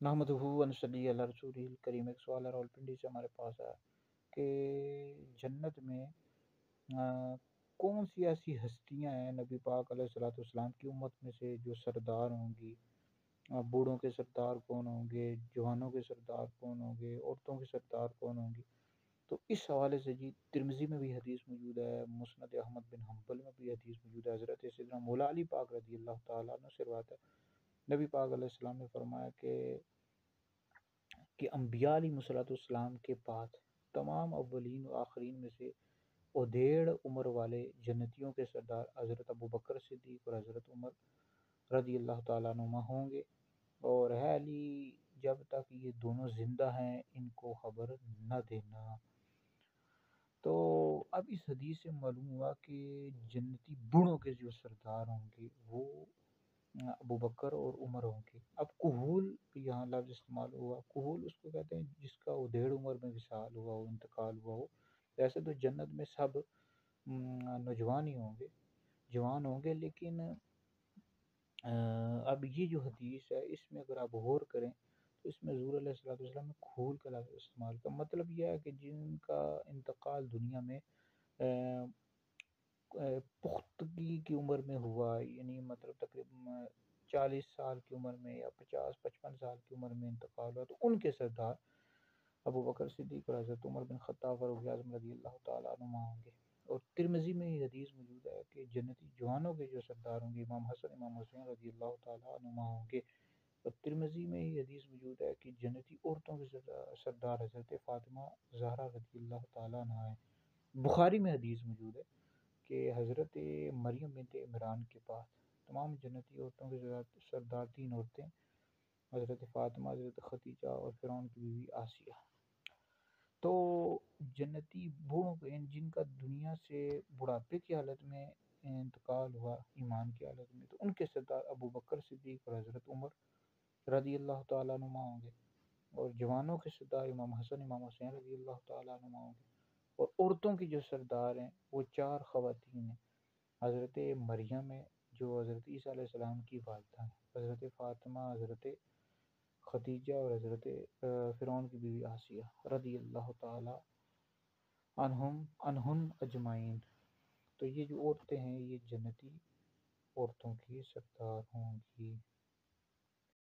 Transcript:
نحمدہ و نصلی علی رسولہ الکریم۔ ایک سوال ہے راولپنڈی سے ہمارے پاس ہے کہ جنت میں کون سی ایسی ہستیاں ہیں نبی پاک علیہ الصلوۃ والسلام کی امت میں سے جو سردار ہوں گی؟ بوڑھوں کے سردار کون ہوں گے، جوانوں کے سردار کون ہوں گے، عورتوں کے سردار کون ہوں گی؟ تو اس حوالے سے جی ترمذی میں بھی حدیث موجود ہے، مسند احمد بن حنبل میں بھی حدیث موجود ہے، حضرت سیدنا مولا علی پاک رضی اللہ تعالیٰ عنہ سے روایت ہے۔ نبی پاک علیہ السلام نے فرمایا کہ انبیاء علیہ الصلوۃ والسلام کے بعد تمام اولین و آخرین میں سے ادھیڑ عمر والے جنتیوں کے سردار حضرت ابو بکر صدیق اور حضرت عمر رضی اللہ تعالیٰ عنہما ہوں گے، اور ہے علی جب تک یہ دونوں زندہ ہیں ان کو خبر نہ دینا۔ تو اب اس حدیث سے معلوم ہوا کہ جنتی بوڑھوں کے جو سردار ہوں گے وہ ابو بکر اور عمر ہوں گے۔ اب کہول یہاں لفظ استعمال ہوا، کہول اس کو کہتے ہیں جس کا ادھیڑ عمر میں وصال ہوا ہو، انتقال ہوا ہو۔ ویسے تو جنت میں سب نوجوان ہی ہوں گے، جوان ہوں گے، لیکن اب یہ جو حدیث ہے اس میں اگر آپ غور کریں تو اس میں حضور علیہ الصلوۃ والسلام نے کھول کا لفظ استعمال کا مطلب یہ ہے کہ جن کا انتقال دنیا میں پختگی کی عمر میں ہوا، یعنی مطلب تقریباً 40 سال کی عمر میں یا 50-55 سال کی عمر میں انتقال ہوا، تو ان کے سردار ابو بکر صدیق اور حضرت عمر بن خطاب فاروق اعظم رضی اللہ تعالیٰ عنہما ہوں گے۔ اور ترمذی میں یہ حدیث موجود ہے کہ جنتی جوانوں کے جو سردار ہوں گے امام حسن امام حسین رضی اللہ تعالیٰ عنہما ہوں گے۔ اور ترمذی میں یہ حدیث موجود ہے کہ جنتی عورتوں کے سردار حضرت فاطمہ زہرا رضی اللہ تعالیٰ عنہا ہیں۔ بخاری میں حدیث موجود ہے کہ حضرت مریم بنت عمران کے بعد تمام جنتی عورتوں کے سردار 3 عورتیں، حضرت فاطمہ، حضرت خدیجہ اور فرعون کی بیوی آسیہ۔ تو جنتی بوڑھوں کے جن کا دنیا سے بڑھاپے کی حالت میں انتقال ہوا ایمان کی حالت میں، تو ان کے سردار ابو بکر صدیق اور حضرت عمر رضی اللہ تعالیٰ عنہما ہوں گے۔ اور جوانوں کے سردار امام حسن امام حسین رضی اللہ تعالیٰ عنہما ہوں گے۔ اور عورتوں کی جو سردار ہیں وہ 4 خواتین ہیں، حضرت مریم ہے جو حضرت عیسیٰ علیہ السلام کی والدہ ہیں، حضرت فاطمہ، حضرت خدیجہ اور حضرت فرعون کی بیوی آسیہ رضی اللہ تعالی عنہن اجمعین۔ تو یہ جو عورتیں ہیں یہ جنتی عورتوں کی سردار ہوں گی۔